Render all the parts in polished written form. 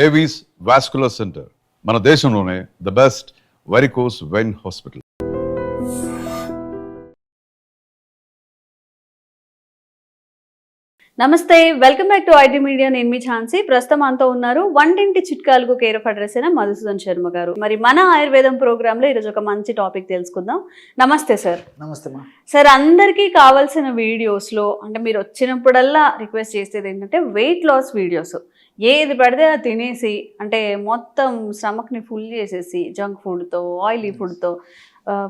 Avis vascular centre మన దేశంలోనే the best varicose vein hospital. నమస్తే, welcome back to IT media. నేను మీ ఝాన్సీ. ప్రస్తుతం అంతా ఉన్నారు వంటింటి చిట్కాలకు కేర్ ఆఫ్ అడ్రస్ అయిన మధుసూదన్ శర్మ గారు. మరి మన ఆయుర్వేదం ప్రోగ్రామ్ లో ఈరోజు ఒక మంచి టాపిక్ తెలుసుకుందాం. నమస్తే సార్. నమస్తే మా సార్, అందరికీ కావాల్సిన వీడియోస్ లో అంటే మీరు వచ్చినప్పుడల్లా రిక్వెస్ట్ చేసేది ఏంటంటే వెయిట్ లాస్ వీడియోస్. ఏది పడితే అది తినేసి అంటే మొత్తం స్టమక్ని ఫుల్ చేసేసి జంక్ ఫుడ్తో ఆయిలీ ఫుడ్తో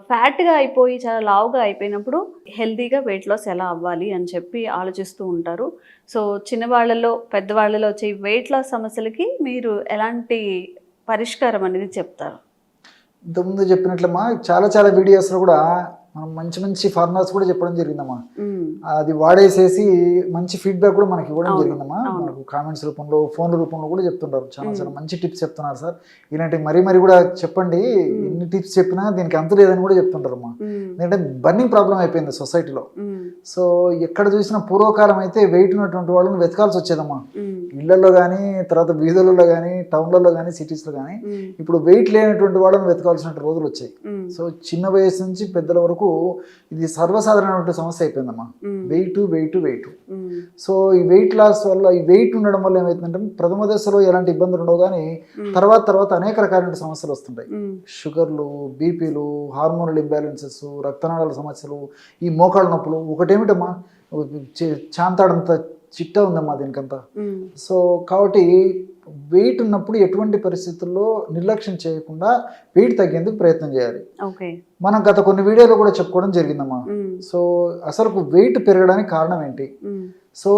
ఫ్యాట్గా అయిపోయి చాలా లావుగా అయిపోయినప్పుడు హెల్తీగా వెయిట్ లాస్ ఎలా అవ్వాలి అని చెప్పి ఆలోచిస్తూ ఉంటారు. సో చిన్నవాళ్ళలో పెద్దవాళ్ళలో వచ్చే వెయిట్ లాస్ సమస్యలకి మీరు ఎలాంటి పరిష్కారం అనేది చెప్తారు? ఇంతకుముందు చెప్పినట్లమ్మా చాలా వీడియోస్లో కూడా మనం మంచి ఫార్ములాస్ కూడా చెప్పడం జరిగిందమ్మా. అది వాడేసేసి మంచి ఫీడ్బ్యాక్ కూడా మనకి ఇవ్వడం జరిగిందమ్మా. మనకు కామెంట్స్ రూపంలో ఫోన్ల రూపంలో కూడా చెప్తుంటారు. చాలా మంచి టిప్స్ చెప్తున్నారు సార్, ఇలాంటివి మరీ కూడా చెప్పండి, ఎన్ని టిప్స్ చెప్పినా దీనికి అంత లేదని కూడా చెప్తుంటారమ్మా. ఎందుకంటే బర్నింగ్ ప్రాబ్లం అయిపోయింది సొసైటీలో. సో ఎక్కడ చూసినా పూర్వకాలం అయితే వెయిట్ ఉన్నటువంటి వాళ్ళని వెతకాల్సి వచ్చేదమ్మా, ఇళ్లలో కానీ తర్వాత వీధులలో కానీ టౌన్లలో కానీ సిటీస్లో కానీ. ఇప్పుడు వెయిట్ లేనటువంటి వాళ్ళని వెతకాల్సిన రోజులు వచ్చాయి. సో చిన్న వయసు నుంచి పెద్దల వరకు ఇది సర్వసాధారణమైన సమస్య అయిపోయిందమ్మా, వెయిట్. సో ఈ వెయిట్ లాస్ వల్ల, ఈ వెయిట్ ఉండడం వల్ల ఏమవుతుందంటే ప్రథమ దశలో ఎలాంటి ఇబ్బందులు ఉండవు కానీ తర్వాత అనేక రకాలైన సమస్యలు వస్తుంటాయి. షుగర్లు, బీపీలు, హార్మోనల్ ఇంబ్యాలెన్సెస్, రక్తనాళాల సమస్యలు, ఈ మోకాళ్ళ నొప్పులు. ఒకటేమిటమ్మా, చాంతాడంత చిట్టా ఉందమ్మా దీనికంతా. సో కాబట్టి వెయిట్ ఉన్నప్పుడు ఎటువంటి పరిస్థితుల్లో నిర్లక్ష్యం చేయకుండా వెయిట్ తగ్గేందుకు ప్రయత్నం చేయాలి. మనం గత కొన్ని వీడియోలో కూడా చెప్పుకోవడం జరిగిందమ్మా. సో అసలు వెయిట్ పెరగడానికి కారణం ఏంటి, సో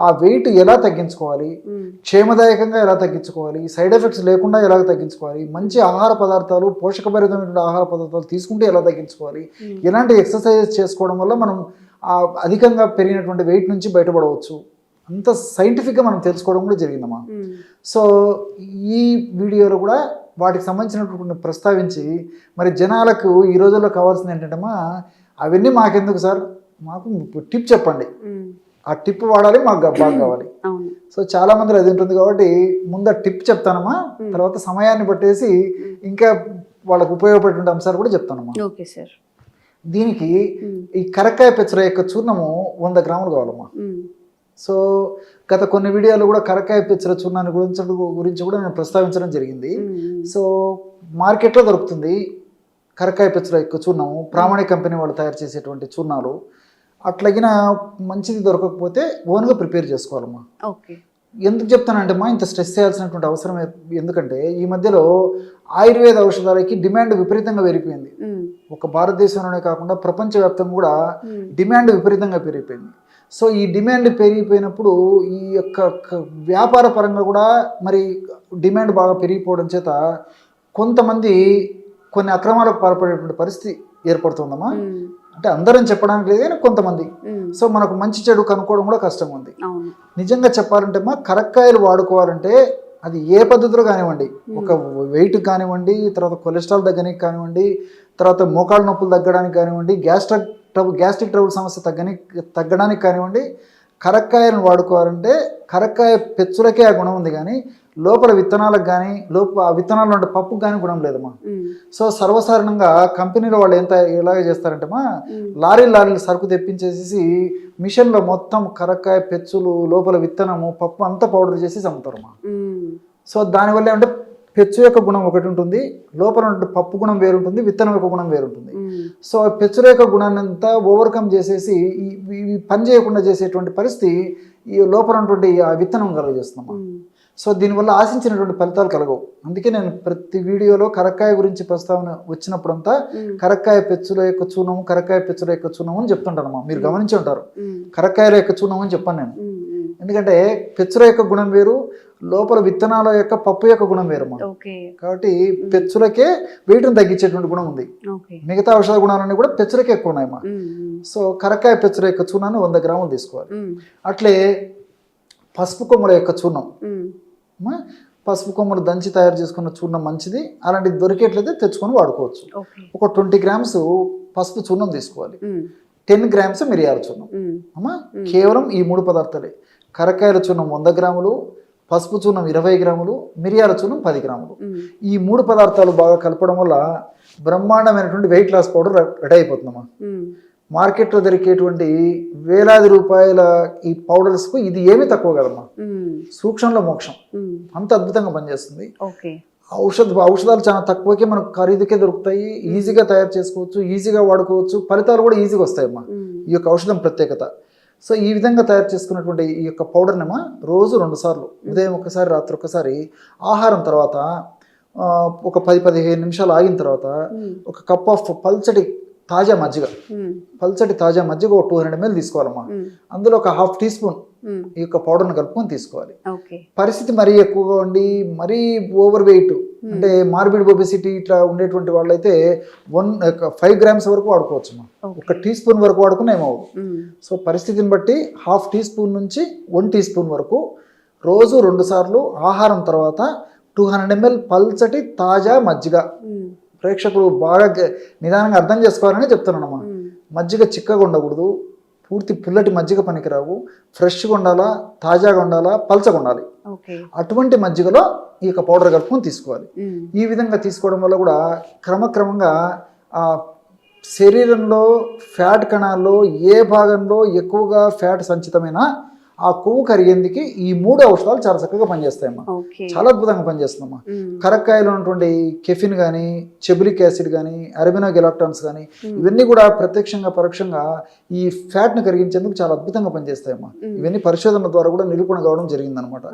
ఆ వెయిట్ ఎలా తగ్గించుకోవాలి, క్షేమదాయకంగా ఎలా తగ్గించుకోవాలి, సైడ్ ఎఫెక్ట్స్ లేకుండా ఎలా తగ్గించుకోవాలి, మంచి ఆహార పదార్థాలు, పోషకభరితమైనటువంటి ఆహార పదార్థాలు తీసుకుంటే ఎలా తగ్గించుకోవాలి, ఎలాంటి ఎక్సర్సైజెస్ చేసుకోవడం వల్ల మనం ఆ అధికంగా పెరిగినటువంటి వెయిట్ నుంచి బయటపడవచ్చు, అంత సైంటిఫిక్గా మనం తెలుసుకోవడం కూడా జరిగిందమ్మా. సో ఈ వీడియోలో కూడా వాటికి సంబంధించినటువంటి ప్రస్తావించి మరి జనాలకు ఈ రోజుల్లో కావాల్సింది ఏంటంటమ్మా, అవన్నీ మాకెందుకు సార్, మాకు టిప్ చెప్పండి, ఆ టిప్ వాడాలి, మాకు బాగా కావాలి. సో చాలా మంది అది ఉంటుంది కాబట్టి ముందు ఆ టిప్ చెప్తానమ్మా, తర్వాత సమయాన్ని పట్టేసి ఇంకా వాళ్ళకు ఉపయోగపడే అంశాలు కూడా చెప్తానమ్మా. Okay sir. దీనికి ఈ కరక్కాయ పెచ్చర యొక్క చూర్ణము 100 గ్రాములు కావాలమ్మా. సో గత కొన్ని వీడియోలు కూడా కరక్కాయ పెచ్చర చూర్ణాన్ని గురించి కూడా నేను ప్రస్తావించడం జరిగింది. సో మార్కెట్లో దొరుకుతుంది కరక్కాయ పెచ్చర యొక్క చూర్ణము, ప్రామాణిక కంపెనీ వాళ్ళు తయారు చేసేటువంటి చూర్ణాలు. అట్లాగిన మంచిది దొరకకపోతే ఓన్గా ప్రిపేర్ చేసుకోవాలమ్మా. ఎందుకు చెప్తానంటే మా ఇంత స్ట్రెస్ చేయాల్సినటువంటి అవసరం ఎందుకంటే ఈ మధ్యలో ఆయుర్వేద ఔషధాలకి డిమాండ్ విపరీతంగా పెరిగిపోయింది. ఒక భారతదేశంలోనే కాకుండా ప్రపంచవ్యాప్తంగా కూడా డిమాండ్ విపరీతంగా పెరిగిపోయింది. సో ఈ డిమాండ్ పెరిగిపోయినప్పుడు ఈ యొక్క వ్యాపార పరంగా కూడా మరి డిమాండ్ బాగా పెరిగిపోవడం చేత కొంతమంది కొన్ని అక్రమాలకు పాల్పడేటువంటి పరిస్థితి ఏర్పడుతుందమ్మా. అంటే అందరం చెప్పడానికి లేదు కానీ కొంతమంది. సో మనకు మంచి చెడు కనుక్కోవడం కూడా కష్టంగా ఉంది. నిజంగా చెప్పాలంటే మా కరక్కాయలు వాడుకోవాలంటే అది ఏ పద్ధతిలో కానివ్వండి, ఒక వెయిట్ కానివ్వండి, తర్వాత కొలెస్ట్రాల్ తగ్గడానికి కానివ్వండి, తర్వాత మోకాళ్ళ నొప్పులు తగ్గడానికి కానివ్వండి, గ్యాస్ట్రిక్ ట్రబుల్ సమస్య తగ్గడానికి కానివ్వండి, కరక్కాయలను వాడుకోవాలంటే కరక్కాయ పెచ్చులకే ఆ గుణం ఉంది కానీ లోపల విత్తనాలకు కానీ ఆ విత్తనాలు ఉండే పప్పుకు కానీ గుణం లేదమ్మా. సో సర్వసాధారణంగా కంపెనీలో వాళ్ళు ఎలాగ చేస్తారంటే మా లారీలు సరుకు తెప్పించేసి మిషన్లో మొత్తం కరక్కాయ పెచ్చులు, లోపల విత్తనము, పప్పు అంతా పౌడర్ చేసి అమ్ముతారమ్మా. సో దానివల్ల ఏమంటే పెచ్చు యొక్క గుణం ఒకటి ఉంటుంది, లోపల పప్పు గుణం వేరుంటుంది, విత్తనం యొక్క గుణం వేరుంటుంది. సో పెచ్చుల యొక్క గుణాన్ని అంతా ఓవర్కమ్ చేసేసి ఈ పని చేయకుండా చేసేటువంటి పరిస్థితి ఈ లోపల ఉన్నటువంటి ఆ విత్తనం కలుగజేస్తున్నాం. సో దీనివల్ల ఆశించినటువంటి ఫలితాలు కలగవు. అందుకే నేను ప్రతి వీడియోలో కరక్కాయ గురించి ప్రస్తావన వచ్చినప్పుడంతా కరక్కాయ పెచ్చుల యొక్క చూర్ణము, కరక్కాయ పెచ్చుల యొక్క చూర్ణము అని చెప్తుంటానమ్మా. మీరు గమనించి ఉంటారు, కరక్కాయల యొక్క చూర్ణం అని చెప్పాను నేను. ఎందుకంటే పెచ్చుల యొక్క గుణం వేరు, లోపల విత్తనాల యొక్క పప్పు యొక్క గుణం వేరమ్మా. కాబట్టి పెచ్చులకే వెయిట్ను తగ్గించేటువంటి గుణం ఉంది. మిగతా ఔషధ గుణాలన్నీ కూడా పెచ్చులకే ఎక్కువ ఉన్నాయమ్మా. సో కరక్కాయ పెచ్చుల యొక్క చూర్ణాన్ని 100 గ్రాములు తీసుకోవాలి. అట్లే పసుపు కొమ్మల యొక్క చూర్ణం, పసుపు కొమ్మలు దంచి తయారు చేసుకున్న చూర్ణం మంచిది. అలాంటిది దొరికేట్లయితే తెచ్చుకొని వాడుకోవచ్చు. ఒక 20 గ్రామ్స్ పసుపు చూర్ణం తీసుకోవాలి, 10 గ్రామ్స్ మిరియాల చూర్ణం అమ్మా. కేవలం ఈ 3 పదార్థాలే. కరక్కాయల చూర్ణం 100 గ్రాములు, పసుపు చూర్ణం 20 గ్రాములు, మిరియాల చూర్ణం 10 గ్రాములు. ఈ 3 పదార్థాలు బాగా కలపడం వల్ల బ్రహ్మాండమైనటువంటి వెయిట్ లాస్ పౌడర్ రెడీ అయిపోతుందమ్మా. మార్కెట్లో దొరికేటువంటి వేలాది రూపాయల ఈ పౌడర్స్కు ఇది ఏమీ తక్కువ కదమ్మా. సూక్ష్మంలో మోక్షం, అంత అద్భుతంగా పనిచేస్తుంది. ఔషధాలు చాలా తక్కువకే మనకు ఖరీదుకే దొరుకుతాయి, ఈజీగా తయారు చేసుకోవచ్చు, ఈజీగా వాడుకోవచ్చు, ఫలితాలు కూడా ఈజీగా వస్తాయమ్మా. ఈ యొక్క ఔషధం ప్రత్యేకత. సో ఈ విధంగా తయారు చేసుకున్నటువంటి ఈ యొక్క పౌడర్నేమో రోజు 2 సార్లు, ఉదయం ఒకసారి, రాత్రి ఒకసారి, ఆహారం తర్వాత ఒక 10-15 నిమిషాలు ఆగిన తర్వాత ఒక కప్ ఆఫ్ పల్చటి తాజా మజ్జిగ, ఒక 200 ml తీసుకోవాలమ్మా. అందులో ఒక 1/2 టీ స్పూన్ ఈ యొక్క పౌడర్ని కలుపుకొని తీసుకోవాలి. పరిస్థితి మరీ ఎక్కువగా ఉండి మరీ ఓవర్ వెయిట్ అంటే మార్బిడ్ ఒబెసిటీ ఇట్లా ఉండేటువంటి వాళ్ళైతే 5 grams వరకు వాడుకోవచ్చు. ఒక టీ స్పూన్ వరకు వాడుకున్నా ఏమవుదు. సో పరిస్థితిని బట్టి 1/2 టీ స్పూన్ నుంచి 1 టీ స్పూన్ వరకు రోజు 2 సార్లు, ఆహారం తర్వాత 200 ml పల్చటి తాజా మజ్జిగ. ప్రేక్షకులు బాగా నిదానంగా అర్థం చేసుకోవాలని చెప్తున్నానమ్మా. మజ్జిగ చిక్కగా ఉండకూడదు, పూర్తి పుల్లటి మజ్జిగ పనికిరావు, ఫ్రెష్గా ఉండాలా, తాజాగా ఉండాలా, పల్చగా ఉండాలి. అటువంటి మజ్జిగలో ఈ యొక్క పౌడర్ కలుపుకొని తీసుకోవాలి. ఈ విధంగా తీసుకోవడం వల్ల కూడా క్రమక్రమంగా ఆ శరీరంలో ఫ్యాట్ కణాల్లో ఏ భాగంలో ఎక్కువగా ఫ్యాట్ సంచితమైనా ఆ కొవ్వు కరిగేందుకు ఈ 3 ఔషధాలు చాలా చక్కగా పనిచేస్తాయమ్మా. చాలా అద్భుతంగా పనిచేస్తుందమ్మా. కరక్కాయలో ఉన్నటువంటి కెఫిన్ కానీ, చెబులిక్ యాసిడ్ కానీ, అరబినోగెలాక్టాన్స్ కానీ ఇవన్నీ కూడా ప్రత్యక్షంగా పరోక్షంగా ఈ ఫ్యాట్ ను కరిగించేందుకు చాలా అద్భుతంగా పనిచేస్తాయమ్మా. ఇవన్నీ పరిశోధనల ద్వారా కూడా నిరూపణ కావడం జరిగిందనమాట.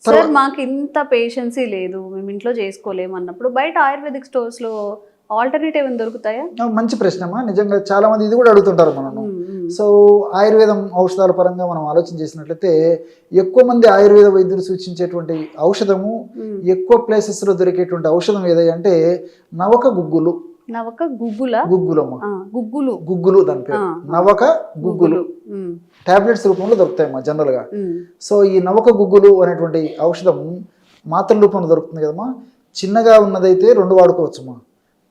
సార్ మాకు ఇంత పేషెన్సీ లేదు, మేము ఇంట్లో చేసుకోలేము అన్నప్పుడు బయట ఆయుర్వేదిక్ స్టోర్స్ లో ఆల్టర్నేటివ్ ఏమైనా దొరుకుతాయా? మంచి ప్రశ్నమ్మా. నిజంగా చాలా మంది ఇది కూడా అడుగుతుంటారు మనము. సో ఆయుర్వేదం ఔషధాల పరంగా మనం ఆలోచన చేసినట్లయితే ఎక్కువ మంది ఆయుర్వేద వైద్యులు సూచించేటువంటి ఔషధము, ఎక్కువ ప్లేసెస్ లో దొరికేటువంటి ఔషధం ఏదంటే నవక గుగ్గులు. గుగ్గులు దాని పేరు నవక గుగ్గులు. టాబ్లెట్స్ రూపంలో దొరుకుతాయమ్మా జనరల్ గా. సో ఈ నవక గుగ్గులు అనేటువంటి ఔషధం మాత్రల రూపంలో దొరుకుతుంది కదమ్మా. చిన్నగా ఉన్నదైతే 2 వాడుకోవచ్చుమా,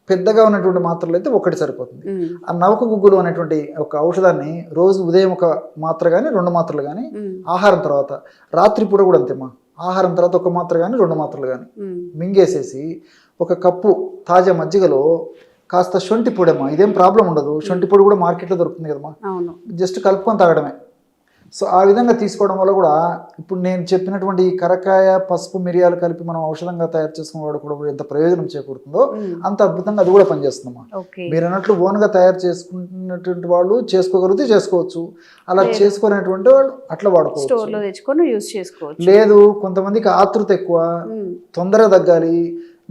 పెద్దగా ఉన్నటువంటి మాత్రలు అయితే 1 సరిపోతుంది. ఆ నవక గుగ్గులు అనేటువంటి ఒక ఔషధాన్ని రోజు ఉదయం 1 మాత్ర కానీ 2 మాత్రలు కానీ, ఆహారం తర్వాత, రాత్రి పూట కూడా అంతేమ్మా, ఆహారం తర్వాత 1 మాత్ర కానీ 2 మాత్రలు కానీ మింగేసేసి 1 కప్పు తాజా మజ్జిగలో కాస్త శొంఠి పొడి అమ్మా. ఇదేం ప్రాబ్లం ఉండదు, శొంఠి పొడి కూడా మార్కెట్లో దొరుకుతుంది కదమ్మా, జస్ట్ కలుపుకొని తాగడమే. సో ఆ విధంగా తీసుకోవడం వల్ల కూడా ఇప్పుడు నేను చెప్పినటువంటి కరకాయ, పసుపు, మిరియాలు కలిపి మనం ఔషధంగా తయారు చేసుకుని వాడుకోవడం ఎంత ప్రయోజనం చేకూరుతుందో అంత అద్భుతంగా అది కూడా పనిచేస్తుందమ్మా. మీరు అన్నట్లు ఓన్గా తయారు చేసుకున్నటువంటి వాళ్ళు చేసుకోగలిగితే చేసుకోవచ్చు, అలా చేసుకునేటువంటి వాళ్ళు అట్లా వాడుకోవచ్చు. లేదు కొంతమందికి ఆతృత ఎక్కువ, తొందరగా తగ్గాలి,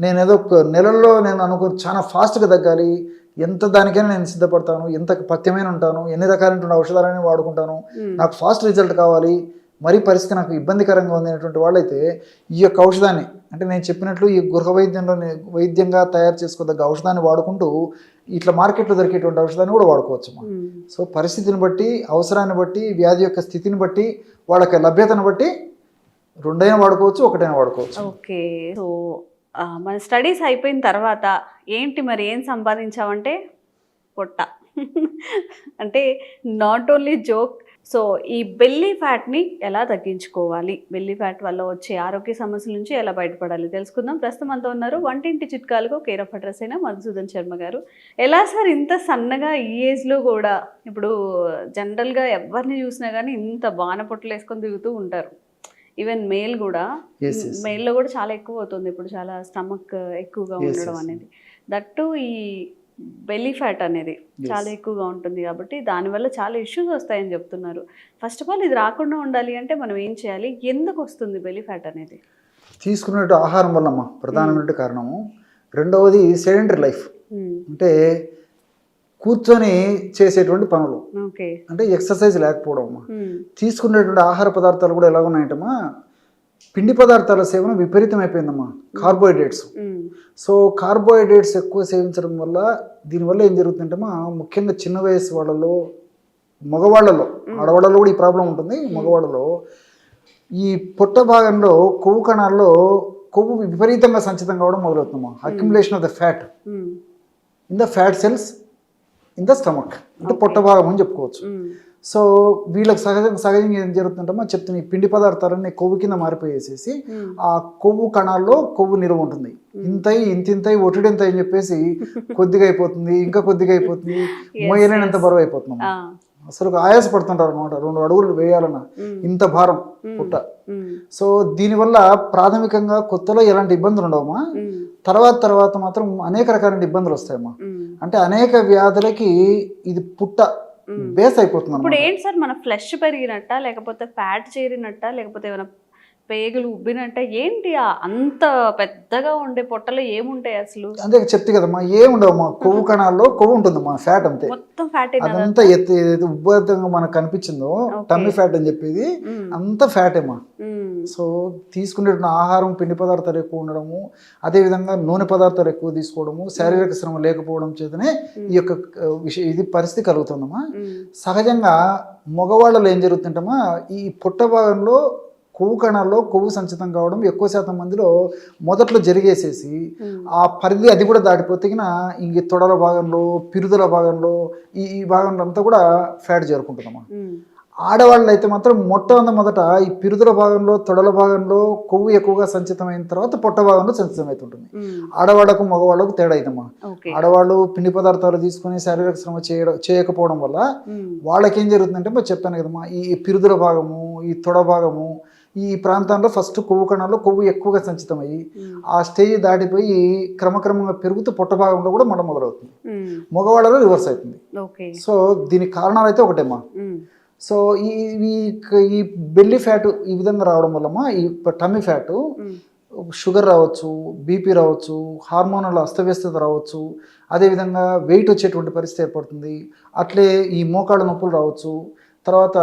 నేను ఏదో నెలల్లో నేను చాలా ఫాస్ట్గా తగ్గాలి, ఎంత దానికైనా నేను సిద్ధపడతాను, ఎంత పథ్యమైన ఉంటాను, ఎన్ని రకాలైన ఔషధాలని వాడుకుంటాను, నాకు ఫాస్ట్ రిజల్ట్ కావాలి, మరీ పరిస్థితి నాకు ఇబ్బందికరంగా ఉంది అనేటువంటి వాళ్ళైతే ఈ యొక్క ఔషధాన్ని అంటే నేను చెప్పినట్లు ఈ గృహ వైద్యంగా తయారు చేసుకోదగ్గ ఔషధాన్ని వాడుకుంటూ ఇట్లా మార్కెట్లో దొరికేటువంటి ఔషధాన్ని కూడా వాడుకోవచ్చు. సో పరిస్థితిని బట్టి, అవసరాన్ని బట్టి, వ్యాధి యొక్క స్థితిని బట్టి, వాళ్ళకి లభ్యతను బట్టి 2 వాడుకోవచ్చు, 1 వాడుకోవచ్చు. ఓకే. సో మన స్టడీస్ అయిపోయిన తర్వాత ఏంటి మరి ఏం సంపాదించావంటే పొట్ట అంటే నాట్ ఓన్లీ జోక్. సో ఈ బెల్లీ ఫ్యాట్ని ఎలా తగ్గించుకోవాలి, బెల్లీ ఫ్యాట్ వల్ల వచ్చే ఆరోగ్య సమస్యల నుంచి ఎలా బయటపడాలి తెలుసుకుందాం. ప్రస్తుతం అంతా ఉన్నారు వంటింటి చిట్కాలకు కేర్ ఆఫ్ అడ్రస్ అయిన మధుసూదన్ శర్మ గారు. ఎలా సార్ ఇంత సన్నగా ఈ ఏజ్లో కూడా? ఇప్పుడు జనరల్గా ఎవరిని చూసినా కానీ ఇంత బాణ పొట్టలు వేసుకొని తిరుగుతూ ఉంటారు. ఈవెన్ మేల్ కూడా, మేల్లో కూడా చాలా ఎక్కువ అవుతుంది ఇప్పుడు, చాలా స్టమక్ ఎక్కువగా ఉండడం అనేది. దట్టు ఈ బెల్లీ ఫ్యాట్ అనేది చాలా ఎక్కువగా ఉంటుంది కాబట్టి దానివల్ల చాలా ఇష్యూస్ వస్తాయని చెప్తున్నారు. ఫస్ట్ ఆఫ్ ఆల్ ఇది రాకుండా ఉండాలి అంటే మనం ఏం చేయాలి, ఎందుకు వస్తుంది బెల్లీ ఫ్యాట్ అనేది? తీసుకున్నట్టు ఆహారం వల్లమ్మా ప్రధానమైన కారణము. రెండవది సెడెంటరీ లైఫ్, అంటే కూర్చొని చేసేటువంటి పనులు, అంటే ఎక్సర్సైజ్ లేకపోవడం. తీసుకునేటువంటి ఆహార పదార్థాలు కూడా ఎలా ఉన్నాయంటమ్మా, పిండి పదార్థాల సేవన విపరీతం అయిపోయిందమ్మా. కార్బోహైడ్రేట్స్, సో కార్బోహైడ్రేట్స్ ఎక్కువ సేవించడం వల్ల దీనివల్ల ఏం జరుగుతుందంటమ్మా, ముఖ్యంగా చిన్న వయసు వాళ్ళలో, మగవాళ్ళలో, ఆడవాళ్ళలో కూడా ఈ ప్రాబ్లం ఉంటుంది. మగవాళ్ళలో ఈ పొట్ట భాగంలో కొవ్వు కణాల్లో కొవ్వు విపరీతంగా సంచితం కావడం మొదలవుతుందమ్మా. Accumulation of the fat in the fat cells in the stomach, అంటే పొట్ట భాగం అని చెప్పుకోవచ్చు. సో వీళ్ళకి సహజంగా ఏం జరుగుతుంటామో చెప్తున్నా, ఈ పిండి పదార్థాలన్నీ కొవ్వు కింద మారిపోయేసేసి ఆ కొవ్వు కణాల్లో కొవ్వు నిల్వ ఉంటుంది. ఇంతింతై ఒటిడింత అని చెప్పేసి కొద్దిగా అయిపోతుంది, ఇంకా కొద్దిగా అయిపోతుంది, మోయలేనంత బరువు అయిపోతుంది. అసలు ఆయాస పడుతుంటారు అనమాట, 2 అడుగులు వేయాలన్నా ఇంత భారం పుట్ట. సో దీనివల్ల ప్రాథమికంగా కొత్తలో ఎలాంటి ఇబ్బందులు ఉండవమ్మా, తర్వాత మాత్రం అనేక రకాల ఇబ్బందులు వస్తాయమ్మా. అంటే అనేక వ్యాధులకి ఇది పుట్ట బేస్ అయిపోతుంది. ఇప్పుడు ఏంటి సార్, మన ఫ్లెష్ పెరిగినట్ట, లేకపోతే ఫ్యాట్ చేరినట్ట, లేకపోతే ఏమైనా పేగులు ఉబ్బినట్ట, ఏంటి అంత పెద్దగా ఉండే పొట్టలో ఏముంటాయి అసలు? అంతే చెప్తే కదమ్మా, ఏముండవమ్మా, కొవ్వు కణాల్లో కొవ్వు ఉంటుందమ్మా, ఫ్యాట్ అంతే, మొత్తం ఫ్యాట్. అదంతా ఏదైతే ఉబ్బతంగా మనకు కనిపించిందో టమ్మీ ఫ్యాట్ అని చెప్పేది అంత ఫ్యాటేమా. సో తీసుకునేటువంటి ఆహారం పిండి పదార్థాలు ఎక్కువ ఉండడము, అదేవిధంగా నూనె పదార్థాలు ఎక్కువ తీసుకోవడము, శారీరక శ్రమ లేకపోవడం చేతనే ఈ యొక్క ఇది పరిస్థితి కలుగుతుందమ్మా. సహజంగా మగవాళ్ళలో ఏం జరుగుతుంటమ్మా, ఈ పుట్ట భాగంలో కొవ్వు కణాల్లో కొవ్వు సంచితం కావడం ఎక్కువ శాతం మందిలో మొదట్లో జరిగేసేసి ఆ పరిధి అది కూడా దాటిపోతే ఇంక తొడల భాగంలో, పిరుదల భాగంలో, ఈ భాగంలో అంతా కూడా ఫ్యాట్ చేరుకుంటుందమ్మా. ఆడవాళ్ళు అయితే మాత్రం మొట్టమొదట ఈ పిరుదల భాగంలో, తొడల భాగంలో కొవ్వు ఎక్కువగా సంచితమైన తర్వాత పొట్ట భాగంలో సంచితం అవుతుంటుంది. ఆడవాళ్లకు మగవాళ్ళకు తేడా అయితమ్మా. ఆడవాళ్ళు పిండి పదార్థాలు తీసుకుని శారీరక శ్రమ చేయకపోవడం వల్ల వాళ్ళకి ఏం జరుగుతుందంటే చెప్పాను కదమ్మా, ఈ పిరుదల భాగము, ఈ తొడ భాగము, ఈ ప్రాంతంలో ఫస్ట్ కొవ్వు కణాల్లో కొవ్వు ఎక్కువగా సంచితమయ్యి ఆ స్టేజ్ దాటిపోయి క్రమక్రమంగా పెరుగుతూ పొట్ట భాగంలో కూడా మొదలవుతుంది. మగవాళ్ళలో రివర్స్ అవుతుంది. సో దీనికి కారణాలు అయితే ఒకటేమ్మా. సో ఈ బెల్లీ ఫ్యాట్ ఈ విధంగా రావడం వల్లమ్మా, ఈ టమ్మీ ఫ్యాట్ షుగర్ రావచ్చు, బీపీ రావచ్చు, హార్మోనల్ అస్తవ్యస్తత రావచ్చు, అదేవిధంగా వెయిట్ వచ్చేటువంటి పరిస్థితి ఏర్పడుతుంది. అట్లే ఈ మోకాళ్ళ నొప్పులు రావచ్చు. తర్వాత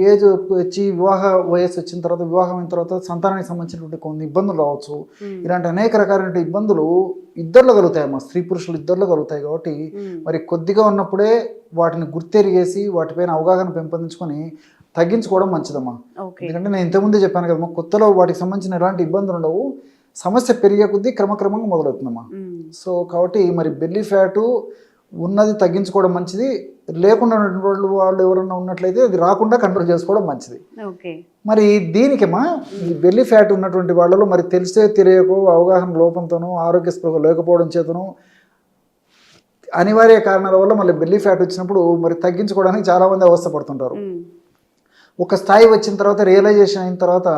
ఏజ్ వచ్చి వివాహ వయస్సు వచ్చిన తర్వాత, వివాహం అయిన తర్వాత సంతానానికి సంబంధించినటువంటి కొన్ని ఇబ్బందులు రావచ్చు. ఇలాంటి అనేక రకాలైన ఇబ్బందులు ఇద్దరిలో కలుగుతాయమ్మా, స్త్రీ పురుషులు ఇద్దరిలో కలుగుతాయి. కాబట్టి మరి కొద్దిగా ఉన్నప్పుడే వాటిని గుర్తెరిగేసి వాటిపైన అవగాహన పెంపొందించుకొని తగ్గించుకోవడం మంచిదమ్మా. ఎందుకంటే నేను ఇంతకుముందే చెప్పాను కదమ్మా, కొత్తలో వాటికి సంబంధించిన ఎలాంటి ఇబ్బందులు ఉండవు, సమస్య పెరిగే కొద్దీ క్రమక్రమంగా మొదలవుతుందమ్మా. సో కాబట్టి మరి బెల్లీ ఫ్యాటు ఉన్నది తగ్గించుకోవడం మంచిది, లేకుండా వాళ్ళు ఎవరన్నా ఉన్నట్లయితే అది రాకుండా కంట్రోల్ చేసుకోవడం మంచిది. మరి దీనికేమా ఈ బెల్లీ ఫ్యాట్ ఉన్నటువంటి వాళ్ళలో మరి తెలియకో అవగాహన లోపంతోనూ ఆరోగ్య స్పృహ లేకపోవడం చేతను అనివార్య కారణాల వల్ల మళ్ళీ బెల్లీ ఫ్యాట్ వచ్చినప్పుడు మరి తగ్గించుకోవడానికి చాలామంది అవస్థపడుతుంటారు. ఒక స్థాయి వచ్చిన తర్వాత రియలైజేషన్ అయిన తర్వాత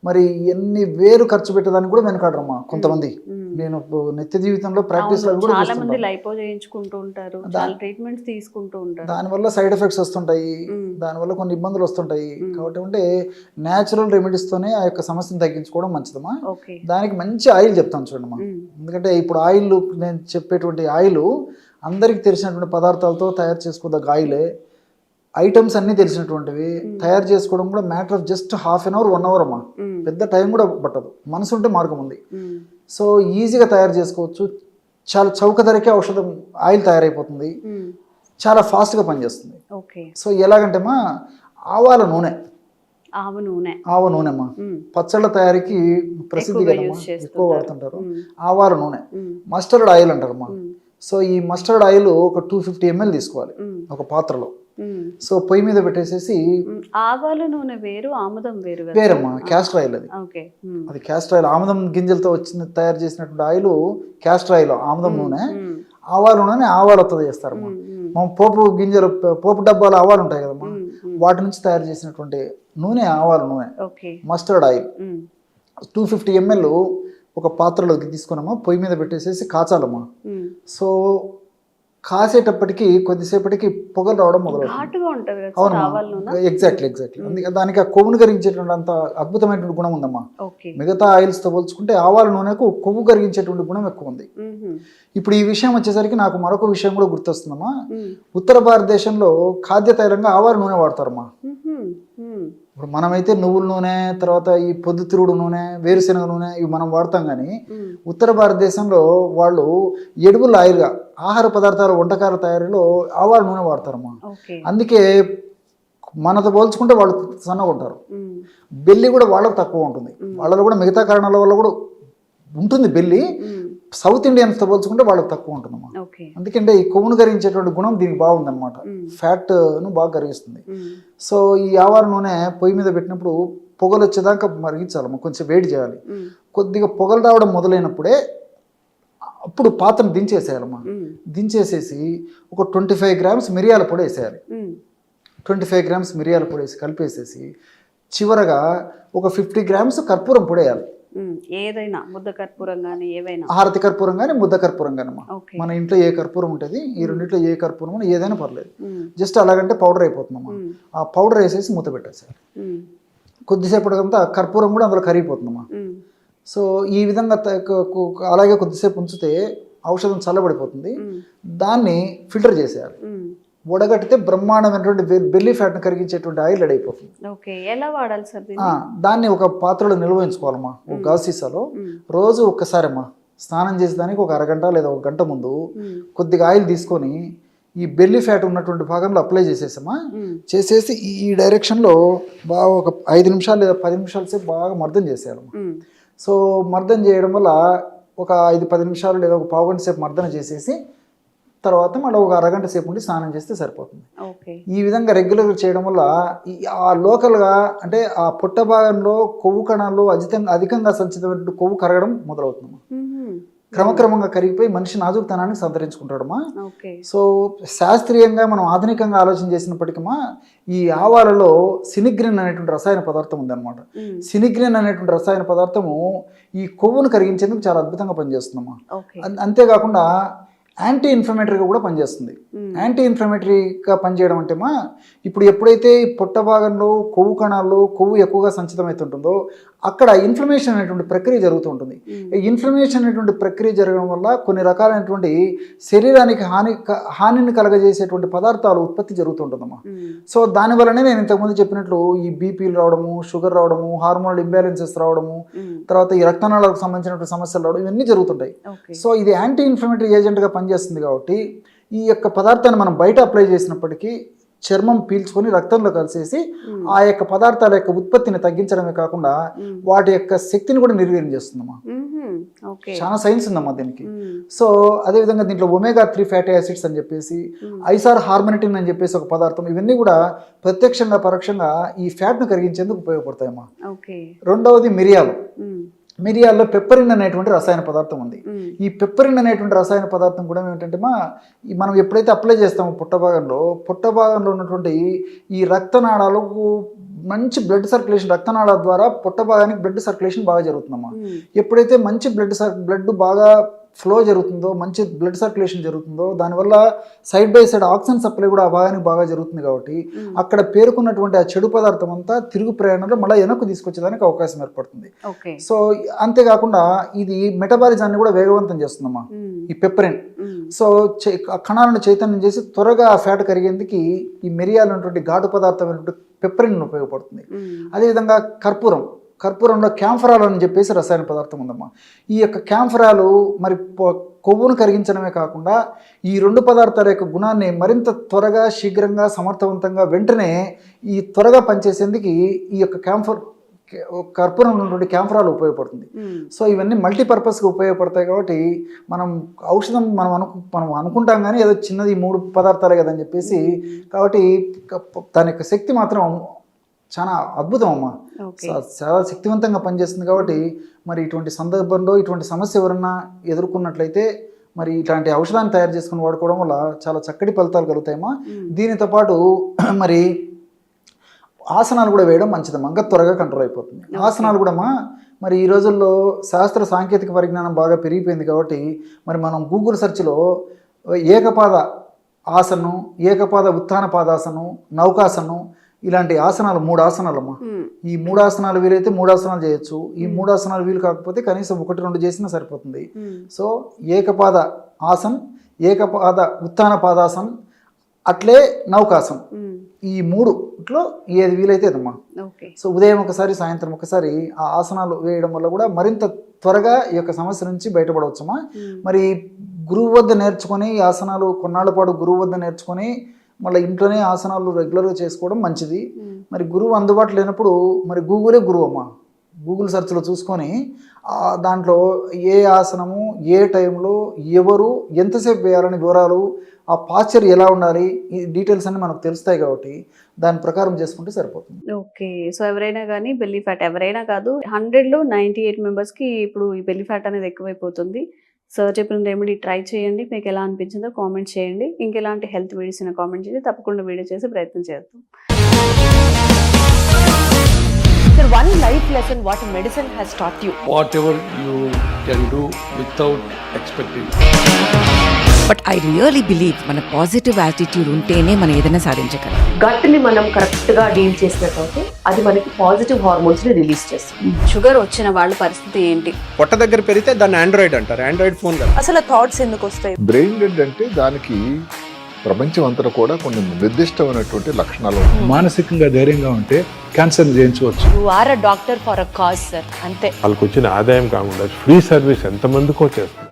మరి ఎన్ని వేలు ఖర్చు పెట్టేదానికి కూడా వెనకాడరమ్మా కొంతమంది. నేను నిత్య జీవితంలో ప్రాక్టీస్ దానివల్ల సైడ్ ఎఫెక్ట్స్ వస్తుంటాయి, దానివల్ల కొన్ని ఇబ్బందులు వస్తుంటాయి. కాబట్టి అంటే న్యాచురల్ రెమెడీస్ తోనే ఆ యొక్క సమస్యను తగ్గించుకోవడం మంచిదమ్మా. దానికి మంచి ఆయిల్ చెప్తాను చూడమ్మా. ఎందుకంటే ఇప్పుడు ఆయిల్ నేను చెప్పేటువంటి ఆయిల్ అందరికి తెలిసినటువంటి పదార్థాలతో తయారు చేసుకోదగ్గ ఆయిలే. ఐటమ్స్ అన్నీ తెలిసినటువంటివి, తయారు చేసుకోవడం కూడా matter of just ½ hour 1 hour అమ్మా, పెద్ద టైం కూడా పట్టదు, మనసు ఉంటే మార్గం ఉంది. సో ఈజీగా తయారు చేసుకోవచ్చు, చాలా చౌక ధరకే ఔషధం ఆయిల్ తయారైపోతుంది, చాలా ఫాస్ట్గా పనిచేస్తుంది. సో ఎలాగంటేమా ఆవాల నూనె, ఆవ నూనెమ్మా పచ్చళ్ళ తయారీకి ప్రసిద్ధి కదమ్మా, ఎక్కువ వాడుతుంటారు. ఆవాల నూనె, మస్టర్డ్ ఆయిల్ అంటారమ్మా. సో ఈ మస్టర్డ్ ఆయిల్ ఒక 250 ml తీసుకోవాలి ఒక పాత్రలో. సో పొయ్యి మీద పెట్టేసేసి, ఆవాల నూనె వేరు, ఆముదం వేరు, వేరమ్మా క్యాస్టర్ ఆయిల్ అది. అది క్యాస్టర్ ఆయిల్, ఆముదం గింజలతో వచ్చిన తయారు చేసినటువంటి ఆయిల్ క్యాస్టర్ ఆయిల్, ఆముదం నూనె. ఆవాల నూనె ఆవాలతో చేస్తారమ్మా. మనం పోపు గింజలు, పోపు డబ్బాలు ఆవాలు ఉంటాయి కదమ్మా, వాటి నుంచి తయారు చేసినటువంటి నూనె ఆవాల నూనె. మస్టర్డ్ ఆయిల్ 250 ml ఒక పాత్రలోకి తీసుకున్నామా, పొయ్యి మీద పెట్టేసేసి కాచాలమ్మా. సో కాసేటప్పటికి కొద్దిసేపటికి పొగలు రావడం మొదలవుతుంది. అవునమ్మా, ఎగ్జాక్ట్లీ. అందుకే దానికి ఆ కొవ్వును కరిగించేటువంటి అంత అద్భుతమైనటువంటి గుణం ఉందమ్మా. మిగతా ఆయిల్స్ తో పోల్చుకుంటే ఆవాల నూనెకు కొవ్వు కరిగించేటువంటి గుణం ఎక్కువ ఉంది. ఇప్పుడు ఈ విషయం వచ్చేసరికి నాకు మరొక విషయం కూడా గుర్తొస్తుందమ్మా. ఉత్తర భారతదేశంలో ఖాద్య తైలంగా ఆవాల నూనె వాడతారమ్మా. ఇప్పుడు మనమైతే నువ్వుల నూనె, తర్వాత ఈ పొద్దుతిరుగుడు నూనె, వేరుశెనగ నూనె ఇవి మనం వాడతాం. కానీ ఉత్తర భారతదేశంలో వాళ్ళు ఎడిబుల్ ఆయిల్గా ఆహార పదార్థాల వంటకాల తయారీలో ఆవాల నూనె వాడతారమ్మా. అందుకే మనతో పోల్చుకుంటే వాళ్ళు సన్నగా ఉంటారు. బెల్లి కూడా వాళ్ళకు తక్కువ ఉంటుంది. వాళ్ళలో కూడా మిగతా కారణాల వల్ల కూడా ఉంటుంది బెల్లి, సౌత్ ఇండియన్స్తో పోల్చుకుంటే వాళ్ళకి తక్కువ ఉంటుందమ్మా. ఓకే. ఎందుకంటే ఈ కొవ్వును కరిగించేటువంటి గుణం దీనికి బాగుందన్నమాట, ఫ్యాట్ను బాగా కరిగిస్తుంది. సో ఈ ఆవార నూనె పొయ్యి మీద పెట్టినప్పుడు పొగలు వచ్చేదాకా మరిగించాలమ్మా, కొంచెం వేడి చేయాలి. కొద్దిగా పొగలు రావడం మొదలైనప్పుడే అప్పుడు పాత్రను దించేసేయాలమ్మా. దించేసేసి ఒక 25 గ్రామ్స్ మిరియాల పొడి వేసేయాలి. 25 గ్రామ్స్ మిరియాల పొడి వేసి కలిపేసేసి చివరగా ఒక 50 గ్రామ్స్ కర్పూరం పొడి వేయాలి. ఏదైనా ముద్ద కర్పూరం కానీ ఏవైనా, హారతి కర్పూరం కానీ ముద్ద కర్పూరం కానీ అమ్మా, మన ఇంట్లో ఏ కర్పూరం ఉంటుంది ఈ రెండింటిలో ఏ కర్పూరం ఏదైనా పర్లేదు, జస్ట్ అలాగంటే పౌడర్ అయిపోతుందమ్మా. ఆ పౌడర్ వేసేసి మూత పెట్టేసారు. కొద్దిసేపటికంతా కర్పూరం కూడా అందులో కరిగిపోతుందమ్మా. సో ఈ విధంగా అలాగే కొద్దిసేపు ఉంచితే ఔషధం చల్లబడిపోతుంది. దాన్ని ఫిల్టర్ చేసేయాలి. వడగట్టితే బ్రహ్మాండమైనటువంటి బెల్లీ ఫ్యాట్ని కరిగించేటువంటి ఆయిల్ రెడీ అయిపోతుంది. ఓకే. ఎలా వాడాలి సార్? దాన్ని ఒక పాత్రలో నిల్వ ఉంచుకోవాలమ్మా, ఒక గాజు సీసాలో. రోజు ఒక్కసారి అమ్మా స్నానం చేసేదానికి ఒక అరగంట లేదా ఒక గంట ముందు కొద్దిగా ఆయిల్ తీసుకొని ఈ బెల్లీ ఫ్యాట్ ఉన్నటువంటి భాగంలో అప్లై చేసేసామా. చేసేసి ఈ డైరెక్షన్లో బాగా ఒక 5 నిమిషాలు లేదా 10 నిమిషాల సేపు బాగా మర్దన చేసేయాలమ్మా. సో మర్దన చేయడం వల్ల ఒక 5-10 నిమిషాలు లేదా ఒక పావు గంట సేపు మర్దన చేసేసి తర్వాత మళ్ళీ ఒక అరగంట సేపు ఉండి స్నానం చేస్తే సరిపోతుంది. ఈ విధంగా రెగ్యులర్గా చేయడం వల్ల ఆ లోకల్గా అంటే ఆ పొట్ట భాగంలో కొవ్వు కణాలు అధికంగా సంచితమైన కొవ్వు కరగడం మొదలవుతుంది. క్రమక్రమంగా కరిగిపోయి మనిషి నాజుకుతనాన్ని సంతరించుకుంటాడమ్మా. సో శాస్త్రీయంగా మనం ఆధునికంగా ఆలోచన చేసినప్పటికీ ఈ ఆవాలలో సినిగ్రిన్ అనేటువంటి రసాయన పదార్థం ఉందన్నమాట. సినిగ్రిన్ అనేటువంటి రసాయన పదార్థము ఈ కొవ్వును కరిగించేందుకు చాలా అద్భుతంగా పనిచేస్తుందమ్మా. అంతేకాకుండా యాంటీ ఇన్ఫ్లమేటరీగా కూడా పనిచేస్తుంది. యాంటీ ఇన్ఫ్లమేటరీగా పనిచేయడం అంటేమా ఇప్పుడు ఎప్పుడైతే పొట్ట భాగంలో కొవ్వు కణాల్లో కొవ్వు ఎక్కువగా సంచితమవుతుంటుందో అక్కడ ఇన్ఫ్లమేషన్ అనేటువంటి ప్రక్రియ జరుగుతూ ఉంటుంది. ఇన్ఫ్లమేషన్ అనేటువంటి ప్రక్రియ జరగడం వల్ల కొన్ని రకాలైనటువంటి శరీరానికి హానిని కలగజేసేటువంటి పదార్థాలు ఉత్పత్తి జరుగుతుంటుందమ్మా. సో దానివల్లనే నేను ఇంతకుముందు చెప్పినట్లు ఈ బీపీలు రావడము, షుగర్ రావడము, హార్మోనల్ ఇంబ్యాలెన్సెస్ రావడము, తర్వాత ఈ రక్తనాళాలకు సంబంధించినటువంటి సమస్యలు రావడం, ఇవన్నీ జరుగుతుంటాయి. సో ఇది యాంటీ ఇన్ఫ్లమేటరీ ఏజెంట్గా పనిచేస్తుంది కాబట్టి ఈ యొక్క పదార్థాన్ని మనం బయట అప్లై చేసినప్పటికీ చర్మం పీల్చుకొని రక్తంలో కలిసేసి ఆ యొక్క పదార్థాల యొక్క ఉత్పత్తిని తగ్గించడమే కాకుండా వాటి యొక్క శక్తిని కూడా నిర్వీర్యం చేస్తుందమ్మా. చాలా సైన్స్ ఉందమ్మా దీనికి. సో అదేవిధంగా దీంట్లో ఒమేగా-3 ఫ్యాటీ యాసిడ్స్ అని చెప్పేసి, ఐసార్ హార్మనిటిన్ అని చెప్పేసి ఒక పదార్థం, ఇవన్నీ కూడా ప్రత్యక్షంగా పరోక్షంగా ఈ ఫ్యాట్ను కరిగించేందుకు ఉపయోగపడతాయమ్మా. రెండవది మిరియాలు. మిరియాల్లో పెప్పరిన్ అనేటువంటి రసాయన పదార్థం ఉంది. ఈ పెప్పరిన్ అనేటువంటి రసాయన పదార్థం కూడా ఏమిటంటే మనం ఎప్పుడైతే అప్లై చేస్తామో పొట్ట భాగంలో ఉన్నటువంటి ఈ రక్తనాళాలకు మంచి బ్లడ్ సర్క్యులేషన్, రక్తనాళాల ద్వారా పొట్ట భాగానికి బ్లడ్ సర్క్యులేషన్ బాగా జరుగుతుందమ్మా. ఎప్పుడైతే మంచి బ్లడ్ బాగా ఫ్లో జరుగుతుందో, మంచి బ్లడ్ సర్క్యులేషన్ జరుగుతుందో, దానివల్ల side by side oxygen supply కూడా ఆ భాగానికి బాగా జరుగుతుంది. కాబట్టి అక్కడ పేరుకున్నటువంటి ఆ చెడు పదార్థం అంతా తిరుగు ప్రయాణంలో మళ్ళీ వెనక్కు తీసుకొచ్చేదానికి అవకాశం ఏర్పడుతుంది. సో అంతేకాకుండా ఇది మెటబాలిజాన్ని కూడా వేగవంతం చేస్తుందమ్మా ఈ పెప్పరిన్. సో కణాలను చైతన్యం చేసి త్వరగా ఆ ఫ్యాట్ కరిగేందుకు ఈ మిరియాలు ఉన్నటువంటి ఘాటు పదార్థమైనటువంటి పెప్పరిన్ ఉపయోగపడుతుంది. అదేవిధంగా కర్పూరంలో క్యాంఫరాల్ అని చెప్పేసి రసాయన పదార్థం ఉందమ్మా. ఈ యొక్క క్యాంఫరాలు మరి కొవ్వును కరిగించడమే కాకుండా ఈ 2 పదార్థాల యొక్క గుణాన్ని మరింత త్వరగా, శీఘ్రంగా, సమర్థవంతంగా వెంటనే ఈ త్వరగా పనిచేసేందుకు ఈ యొక్క కర్పూరం ఉన్నటువంటి క్యాంఫరాలు ఉపయోగపడుతుంది. సో ఇవన్నీ మల్టీపర్పస్గా ఉపయోగపడతాయి. కాబట్టి మనం ఔషధం మనం అనుకుంటాం కానీ ఏదో చిన్నది 3 పదార్థాలే కదని చెప్పేసి, కాబట్టి దాని యొక్క శక్తి మాత్రం చాలా అద్భుతం అమ్మా. చాలా శక్తివంతంగా పనిచేస్తుంది. కాబట్టి మరి ఇటువంటి సందర్భంలో ఇటువంటి సమస్య ఎవరన్నా ఎదుర్కొన్నట్లయితే మరి ఇట్లాంటి ఔషధాన్ని తయారు చేసుకుని వాడుకోవడం వల్ల చాలా చక్కటి ఫలితాలు కలుగుతాయమ్మా. దీనితో పాటు మరి ఆసనాలు కూడా వేయడం మంచిదమ్మా, ఇంకా త్వరగా కంట్రోల్ అయిపోతుంది. ఆసనాలు కూడా మరి ఈ రోజుల్లో శాస్త్ర సాంకేతిక పరిజ్ఞానం బాగా పెరిగిపోయింది కాబట్టి మరి మనం గూగుల్ సెర్చ్లో ఏకపాద ఆసనం, ఏకపాద ఉత్థాన పాదాసనం, నౌకాసనం, ఇలాంటి ఆసనాలు 3 ఆసనాలమ్మా. ఈ 3 ఆసనాలు వీలైతే 3 ఆసనాలు చేయొచ్చు. ఈ 3 ఆసనాలు వీలు కాకపోతే కనీసం 1-2 చేసినా సరిపోతుంది. సో ఏకపాద ఆసన్, ఏకపాద ఉత్థాన పాదాసన్, అట్లే నౌకాసనం, ఈ 3లో ఏది వీలైతే అదమ్మా. సో ఉదయం ఒకసారి, సాయంత్రం ఒకసారి ఆ ఆసనాలు వేయడం వల్ల కూడా మరింత త్వరగా ఈ యొక్క సమస్య నుంచి బయటపడవచ్చమ్మా. మరి గురువు వద్ద నేర్చుకొని ఈ ఆసనాలు కొన్నాళ్ళ పాటు గురువు వద్ద నేర్చుకొని మళ్ళీ ఇంట్లోనే ఆసనాలు రెగ్యులర్గా చేసుకోవడం మంచిది. మరి గురువు అందుబాటులో లేనప్పుడు మరి గూగులే గురువు అమ్మా. గూగుల్ సెర్చ్లో చూసుకొని దాంట్లో ఏ ఆసనము ఏ టైంలో ఎవరు ఎంతసేపు వేయాలని వివరాలు, ఆ పాస్చర్ ఎలా ఉండాలి, ఈ డీటెయిల్స్ అన్నీ మనకు తెలుస్తాయి కాబట్టి దాని ప్రకారం చేసుకుంటే సరిపోతుంది. ఓకే. సో ఎవరైనా కానీ బెల్లీ ఫ్యాట్, ఎవరైనా కాదు, 100లో 98 మెంబర్స్కి ఇప్పుడు ఈ బెల్లీ ఫ్యాట్ అనేది ఎక్కువైపోతుంది. సో చెప్పిన రెమెడీ ట్రై చేయండి. మీకు ఎలా అనిపించిందో కామెంట్ చేయండి. ఇంకెలాంటి హెల్త్ వీడియోస్ అయినా కామెంట్ చేయండి. తప్పకుండా వీడియో చేసి ప్రయత్నం చేద్దాం. Sir, one life lesson what medicine has taught you. Whatever you can do without expecting. But I really believe మన పాజిటివ్ యాటిట్యూడ్ ఉంటేనే మనం ఏదైనా సాధించగలం. గట్ ని మనం కరెక్ట్ గా డీల్ చేసినట్లయితే అది మనకి పాజిటివ్ హార్మోన్స్ ని రిలీజ్ చేస్తుంది. షుగర్ వచ్చిన వాళ్ళ పరిస్థితి ఏంటి? పొట్ట దగ్గర పెరిగితే దాన్ని ఆండ్రాయిడ్ అంటారు, ఆండ్రాయిడ్ ఫోన్ కదా. అసలు థాట్స్ ఎందుకు వస్తాయి? బ్రెయిన్ డెడ్ అంటే దానికి ప్రపంచం అంతా కూడా కొన్ని నిర్దిష్టమైనటువంటి లక్షణాలు ఉంటాయి. మానసికంగా ధైర్యంగా ఉంటే క్యాన్సర్ జయించవచ్చు. You are a doctor for a cause sir, అంతే. వాళ్ళకి వచ్చిన ఆదాయం కాకుండా ఫ్రీ సర్వీస్ ఎంతమందికో చేస్తుంది.